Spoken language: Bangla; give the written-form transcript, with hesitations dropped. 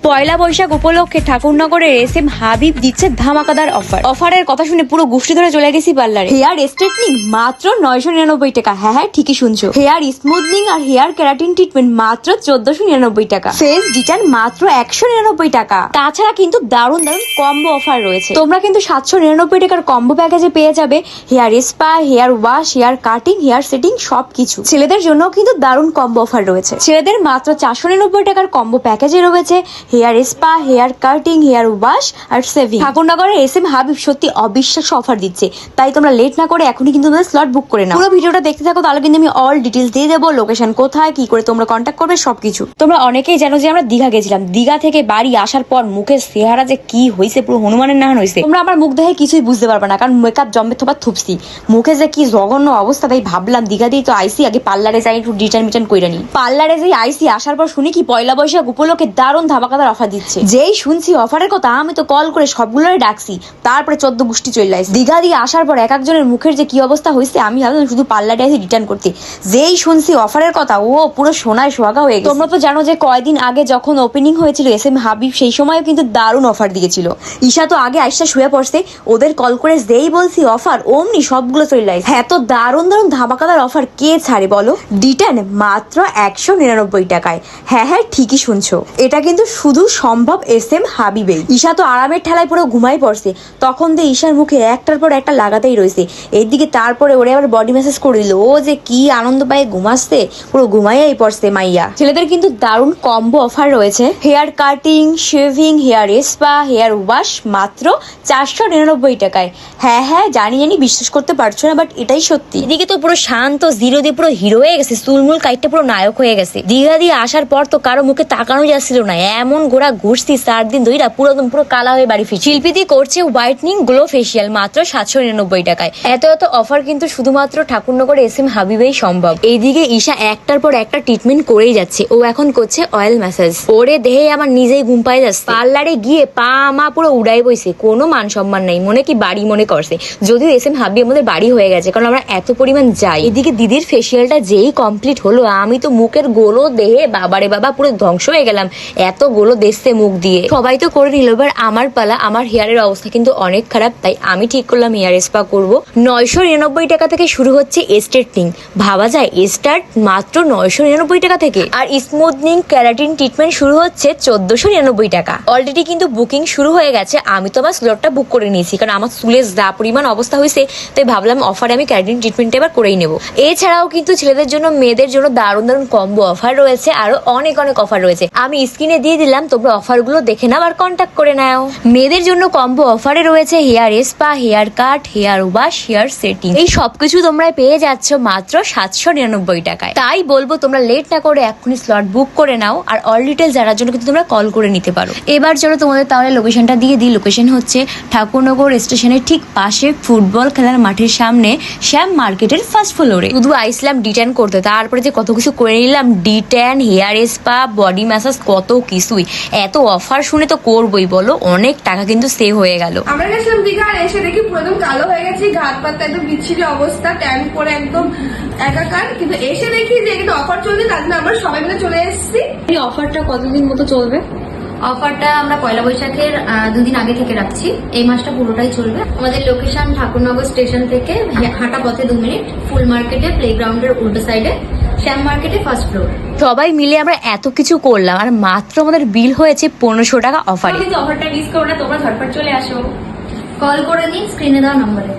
পয়লা বৈশাখ উপলক্ষে ঠাকুরনগরের এসএম হাবিব দিচ্ছে ধামাকাদার অফারের কথা শুনে পুরো গোষ্ঠী ধরে চলে গেছি পার্লারে। হেয়ার স্ট্রেটনিং মাত্র 999 টাকা। হ্যাঁ ঠিকই শুনছো। হেয়ার স্মুথনিং আর হেয়ার কেরাটিন ট্রিটমেন্ট মাত্র 1499 টাকা। ফেস ডিটার্ন মাত্র 199 টাকা। তাছাড়া কিন্তু দারুণ দারুণ কম্বো অফার রয়েছে। তোমরা কিন্তু 799 টাকার কম্বো প্যাকেজে পেয়ে যাবে hair spa, hair wash, hair cutting, hair setting সবকিছু। ছেলেদের জন্য কিন্তু দারুণ কম্বো অফার রয়েছে। ছেলেদের মাত্র 499 টাকার কম্বো প্যাকেজে রয়েছে hair spa, hair cutting, hair wash আর সেভিং। ঠাকুরনগরের এসএম হাবিব সত্যি অবিশ্বাস্য অফার দিচ্ছে, তাই তোমরা লেট না করে এখনই কিন্তু তোমাদের স্লট বুক করে নাও। পুরো ভিডিওটা দেখতে থাকো, তাহলে কিন্তু আমি অল ডিটেলস দিয়ে দেবো, লোকেশন কোথায়, কি করে তোমরা কন্ট্যাক্ট করবে সবকিছু। তোমরা অনেকেই জানো যে আমরা দীঘা গেছিলাম। দীঘা থেকে বাড়ি আসার পর মুখের চেহারা যে কি হয়েছে, পুরো হনুমানের নাহান হয়েছে। তোমরা আমার মুখ দেখে কিছুই বুঝতে পারবে না, কারণ মেকআপ জম্বে থোপা থুপসি, মুখে যে কি জঘন্য অবস্থা। তাই ভাবলাম দীঘা দিয়ে তো আইসি, আগে পার্লারে যাই একটু ডিটারমিটার করে নি। পার্লারে যে আইসি, আসার পর শুনি কি পয়লা বৈশাখ উপলক্ষে দারুণ ধামাকাদার অফার দিচ্ছে। যেই শুনছি অফারের কথা, আমি তো কল করে সবগুলোরে ডাকছি, তারপরে 14 গোষ্ঠী চলে আসছে। দীঘা দিয়ে আসার পর এক একজনের মুখের যে কি অবস্থা হয়েছে, আমি ভাবলাম শুধু পার্লারে এসে রিটার্ন করতে। যেই শুনছি অফারের কথা, ও পুরো সোনায় সোহাগা হয়ে গেছে। তোমরা তো জানো যে কয়দিন আগে যখন ওপেনিং হয়েছিল এসএম হাবিব, সেই সময়ও কিন্তু দারুণ অফার দিয়েছিল। ঈশা তো আগে আইসা শুয়ে পড়ছে, ওদের কল করে যেই বলছি অফার, অমনি সবগুলো চলে আসছে। হ্যাঁ, তো দারুণ দারুণ ধামাকাদার অফার কে ছাড়ে বলো। ডিটেন মাত্র 199 টাকায়। হ্যাঁ ঠিকই শুনছো, এটা কিন্তু শুধু সম্ভব এসএম হাবিবে। ঈশা তো আরামের ঠেলায় পুরো ঘুমাই পড়ছে, তখন তো ঈশার মুখে একটার পর একটা লাগাতেই রয়েছে। এইদিকে তারপরে ওরে আবার বডি ম্যাসাজ করে দিল। ও যে কি আনন্দ পায় ঘুমাচ্ছে, পুরো ঘুমাইয়াই পড়ছে মাইয়া। ছেলেদের কিন্তু দারুণ কম্বো অফার রয়েছে। Hair cutting, shaving, hair spa, hair wash মাত্র 499 টাকায়। হ্যাঁ জানি বিশ্বাস করতে পারছো না, বাট এটাই সত্যি। এদিকে তো পুরো শান্ত জিরো দিয়ে পুরো হিরো হয়ে গেছে, চুলমুল কাইটটা পুরো নায়ক হয়ে গেছে। দীঘা দিয়ে আসার পর তো কারো মুখে তাকানো যাচ্ছিল না, এমন গোড়া ঘুরছি 4 দিন ধরে, পুরো কালা হয়ে বাড়ি ফিরছি। শিল্পী দিয়ে করছে হোয়াইটনিং গ্লো ফেসিয়াল মাত্র 799 টাকায়। এত অফার কিন্তু শুধুমাত্র ঠাকুরনগর এসএম হাবিবেই সম্ভব। এইদিকে ঈশা একটার পর একটা ট্রিটমেন্ট করেই যাচ্ছে। ও এখন করছে অয়েল ম্যাসাজ। ওরে দেহে আমার নিজেই ঘুম পাই যাচ্ছে। পার্লারে গিয়ে পা মা পুরো উড়াই বইছে, কোনো মান সম্মান নাই, মনে কি বাড়ি মনে করছে। যদিও এসএম হাবিব আমাদের বাড়ি হয়ে গেছে, কারণ আমরা এত পরিমাণ যাই। এদিকে দিদির ফেসিয়ালটা যেই কমপ্লিট হলো, আমি তো মুখের গোলো দেহে বাবারে বাবা পুরো ধ্বংস হয়ে গেলাম। এত গোলো দেখছে মুখ দিয়ে। সবাই তো করে নিল, এবার আমার পালা। আমার হেয়ারের অবস্থা কিন্তু অনেক খারাপ, তাই আমি ঠিক করলাম হেয়ার স্পা করবো। 999 টাকা থেকে শুরু হচ্ছে স্ট্রেটনিং। ভাবা যায় স্টার্ট মাত্র 999 টাকা থেকে। আর স্মুথনিং কেরাটিন ট্রিটমেন্ট শুরু হচ্ছে 1499 টাকা। অলরেডি কিন্তু বুকিং শুরু হয়ে গেছে। আমি তো আমার স্লটটা বুক করে নিয়েছি, কারণ আমার চুলের যা পরিমাণ অবস্থা হয়েছে, তাই ভাবলাম অফারে আমি কেরাটিন ট্রিটমেন্ট এবার করেই নেবো। এছাড়াও কিন্তু ছেলেদের জন্য মেয়েদের জন্য দারুণ দারুণ কম্বো অফার রয়েছে, আরো অনেক অফার রয়েছে। আমি স্ক্রিনে দিয়ে দিলাম, তোমরা অফারগুলো দেখে নাও আর কন্ট্যাক্ট করে নাও। মেয়েদের জন্য কম্বো অফারে রয়েছে hair spa, hair cut, hair wash, hair setting. এই সবকিছু তোমরা পেয়ে যাচ্ছ মাত্র 799 টাকায়। তাই বলবো তোমরা লেট না করে এখনই স্লট বুক করে নাও। আর অল ডিটেল জানার জন্য কিন্তু তোমরা কল করে নিতে পারো। এবার চলো তোমাদের তাহলে লোকেশনটা দিয়ে দিই। লোকেশন হচ্ছে ঠাকুরনগর স্টেশনের ঠিক পাশে, ফুটবল খেলার মাঠের সামনে, শ্যাম মার্কেটের ফার্স্ট ফ্লোরে। শুধু আইসলাম ডিটেন করতে, তারপরে যে কত কিছু করে নিলাম, detan, hair spa, body massage, কত কিছুই। এত অফার শুনে তো করবোই বলো, অনেক টাকা কিন্তু সেভ হয়ে গেল। আমরা গেছিলাম দীঘা, এসে দেখি পুরো একদম কালো হয়ে গেছি, ঘাট পাতা একদম বিচ্ছিরি অবস্থা, ট্যান করে একদম একাকার। কিন্তু এসে দেখি যে এটা অফার চলছে, তার জন্য আমরা সবাই মিলে চলে এসেছি। এই অফারটা কতদিন মতো চলবে? অফারটা আমরা পয়লা বৈশাখের 2 দিন আগে থেকে রাখছি। এই মাসটা পুরোটাই চলবে। আমাদের লোকেশন ঠাকুরনগর স্টেশন থেকে হাঁটা পথে 2 মিনিট, ফুল মার্কেটে প্লেগ্রাউন্ডের উল্টো সাইডে, শ্যাম মার্কেটে ফার্স্ট ফ্লোর। সবাই মিলে আমরা এত কিছু করলাম, আর মাত্র আমাদের বিল হয়েছে 1500 টাকা অফারে। অফারটা মিস করো না, তোমরা ঝটপট চলে আসো। কল করে নিন স্ক্রিনে দেওয়া নম্বরে।